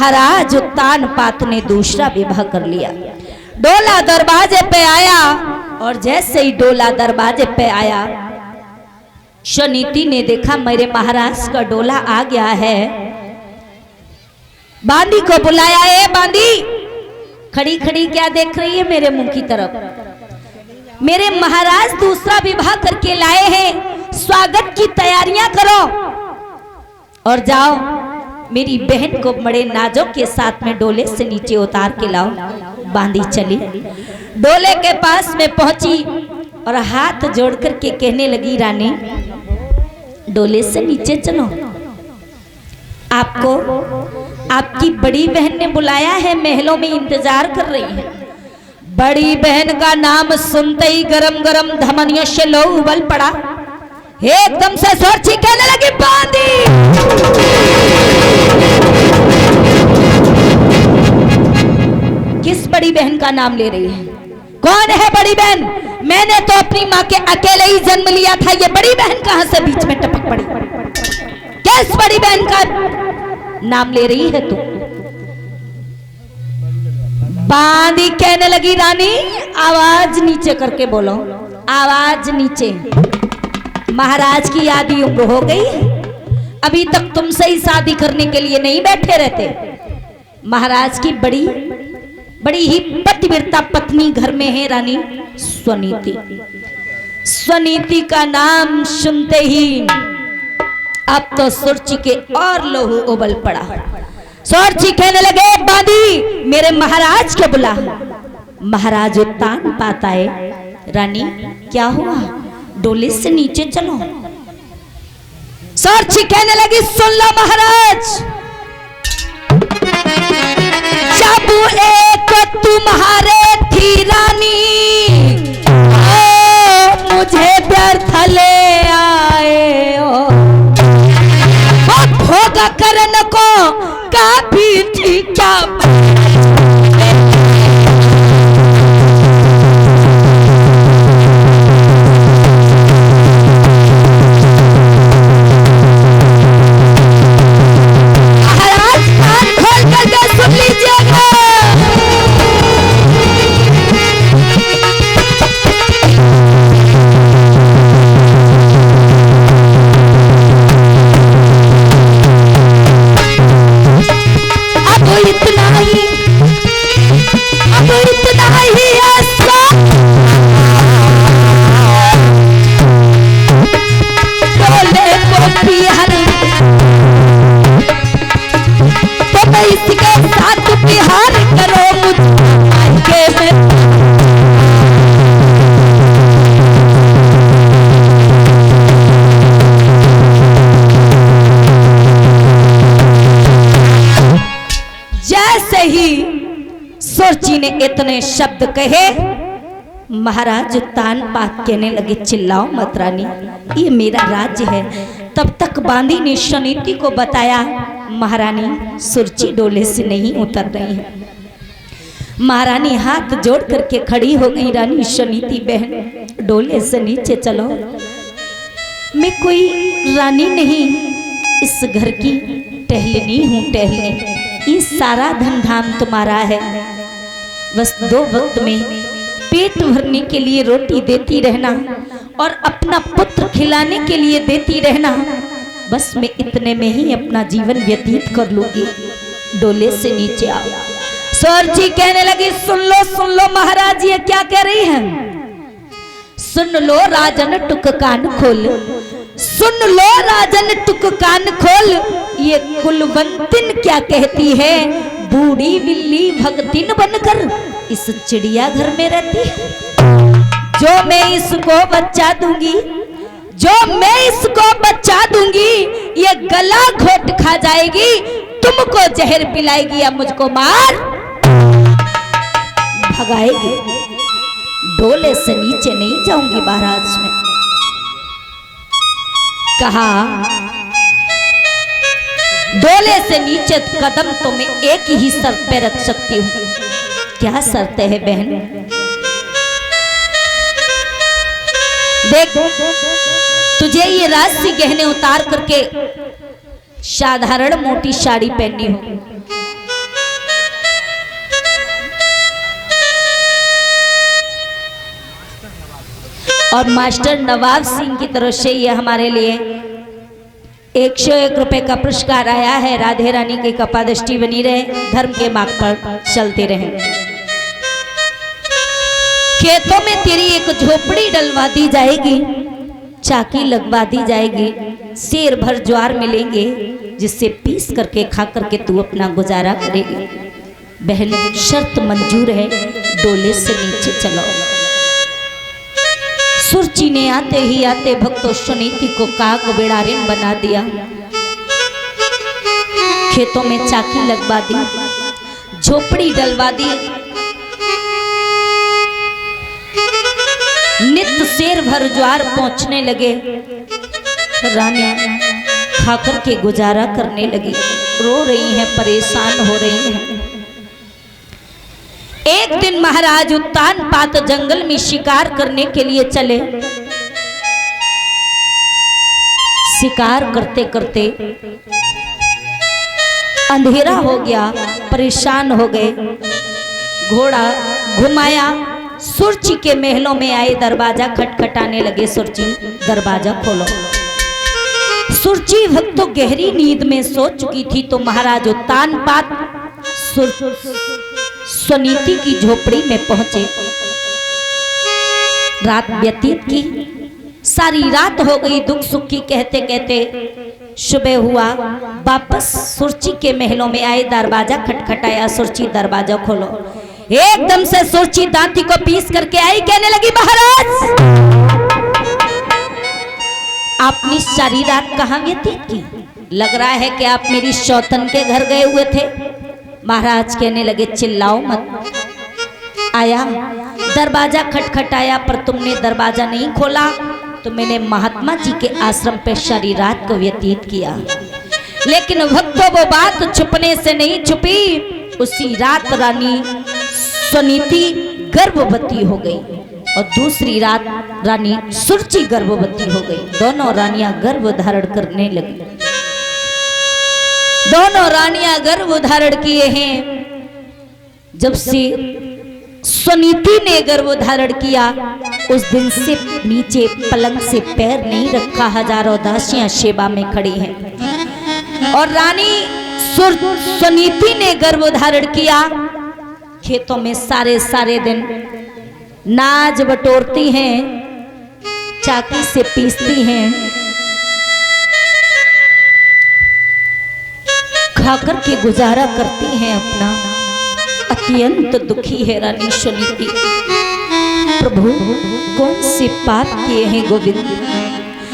महाराज उत्तानपाद ने दूसरा विवाह कर लिया। डोला दरवाजे पे आया और जैसे ही डोला दरवाजे पे आया, सुनीति ने देखा मेरे महाराज का डोला आ गया है। बांदी को बुलाया, ए बांदी, खड़ी खड़ी क्या देख रही है मेरे मुंह की तरफ? मेरे महाराज दूसरा विवाह करके लाए हैं, स्वागत की तैयारियां करो और जाओ मेरी बहन को बड़े नाजों के साथ में डोले से नीचे उतार के लाओ। बांदी चली, डोले के पास में पहुंची और हाथ जोड़ करके कहने लगी, रानी डोले से नीचे चलो, आपको आपकी बड़ी बहन ने बुलाया है, महलों में इंतजार कर रही है। बड़ी बहन का नाम सुनते ही गरम गरम धमनियों से लो उबल पड़ा। एकदम से सोची कहने लगी, बांदी किस बड़ी बहन का नाम ले रही है? कौन है बड़ी बहन? मैंने तो अपनी माँ के अकेले ही जन्म लिया था, ये बड़ी बहन कहां से बीच में टपक पड़ी? किस बड़ी बहन का नाम ले रही है तू? बांदी कहने लगी, रानी आवाज नीचे करके बोलो, आवाज नीचे। महाराज की आधी उम्र हो गई, अभी तक तुमसे ही शादी करने के लिए नहीं बैठे रहते। महाराज की बड़ी ही पतिव्रता पत्नी घर में है, रानी सुनीति। सुनीति का नाम सुनते ही अब तो सुरची के और लहू उबल पड़ा। सुरची कहने लगे, बांदी मेरे महाराज को बुला। महाराज उत्तानपाद आए। रानी क्या हुआ? डोले से नीचे चलो। सुरची कहने लगी, सुन लो महाराज, जब एक तुम्हारे थी रानी, मुझे व्यर्थ ले आए हो, भोग करन को काफी थी क्या? सुरची ने इतने शब्द कहे, महाराज उत्तानपाद कहने लगे, चिल्लाओ मत रानी, ये मेरा राज्य है। तब तक बांदी ने सुनीति को बताया, महारानी सुरची डोले से नहीं उतर रही है। महारानी हाथ जोड़ करके खड़ी हो गई, रानी सुनीति बहन डोले से नीचे चलो, मैं कोई रानी नहीं, इस घर की टहलनी हूँ, टहलनी। ये सारा धन धाम तुम्हारा है, बस 2 वक्त में पेट भरने के लिए रोटी देती रहना और अपना पुत्र खिलाने के लिए देती रहना, बस मैं इतने में ही अपना जीवन व्यतीत कर लूंगी। डोले से नीचे आओ। सुरची कहने लगी, सुन लो महाराज, ये क्या कह रही है? सुन लो राजन टुक कान खोल, सुन लो राजन टुक कान खोल, ये कुलवंतिन क्या कहती है? बूढ़ी बिल्ली भगतिन बनकर इस चिड़िया घर में रहती है। जो मैं इसको बच्चा दूंगी, जो मैं इसको बच्चा दूंगी, ये गला घोट खा जाएगी, तुमको जहर पिलाएगी या मुझको मार भगाएगी। डोले से नीचे नहीं जाऊंगी महाराज में। कहा, डोले से नीचे कदम तो मैं एक ही शर्त पे रख सकती हूँ। क्या शर्त है बहन? देख, तुझे ये राशि गहने उतार करके साधारण मोटी साड़ी पहननी हो, और मास्टर नवाब सिंह की तरफ से ये हमारे लिए 101 रुपए का पुरस्कार आया है। राधे रानी की कृपादृष्टि बनी रहे, धर्म के मार्ग पर चलते रहें। खेतों में तेरी एक झोपड़ी डलवा दी जाएगी, चाकी लगवा दी जाएगी, शेर भर ज्वार मिलेंगे जिससे पीस करके खा करके तू अपना गुजारा करेगी। बहन शर्त मंजूर है, डोले से नीचे चलो। सुरची ने आते ही आते भक्तों सुनीति को काग बेड़ारिन बना दिया। खेतों में चाकी लगवा दी, झोपड़ी डलवा दी, नित्य शेर भर ज्वार पहुंचने लगे। रानी खाकर के गुजारा करने लगी, रो रही हैं, परेशान हो रही हैं। एक दिन महाराज उत्तान पात जंगल में शिकार करने के लिए चले। शिकार करते करते अंधेरा हो गया, परेशान हो गए। घोड़ा घुमाया, सुरची के महलों में आए, दरवाजा खटखटाने लगे। सुरची दरवाजा खोलो। सुरची भक्तों गहरी नींद में सो चुकी थी तो महाराज उत्तान पात सुनीति की झोपड़ी में पहुंचे। रात व्यतीत की, सारी रात हो गई दुख सुख की कहते कहते। सुबह हुआ, वापस सुरची के महलों में आए, दरवाजा खटखटाया। सुरची दरवाजा खोलो। एकदम से सुरची दांती को पीस करके आई, कहने लगी महाराज आपने सारी रात कहाँ व्यतीत की? लग रहा है कि आप मेरी सौतन के घर गए हुए थे। महाराज कहने लगे चिल्लाओ मत। आया, दरवाजा खटखटाया पर तुमने दरवाजा नहीं खोला तो मैंने महात्मा जी के आश्रम पे सारी रात को व्यतीत किया। लेकिन भक्तों वो बात छुपने से नहीं छुपी। उसी रात रानी सुनीति गर्भवती हो गई और दूसरी रात रानी सुरची गर्भवती हो गई। दोनों रानियां गर्भ धारण करने लगी। दोनों रानियां गर्भ धारण किए हैं। जब से सुनीति ने गर्भ धारण किया उस दिन से नीचे पलंग से पैर नहीं रखा। हजारों दासियां सेवा में खड़ी हैं। और रानी सुनीति ने गर्भ धारण किया। खेतों में सारे दिन नाज बटोरती हैं, चाकी से पीसती हैं, खाकर के गुजारा करती हैं अपना। अत्यंत दुखी है रानी सुनीति। प्रभु कौन से पाप किए हैं गोविंद?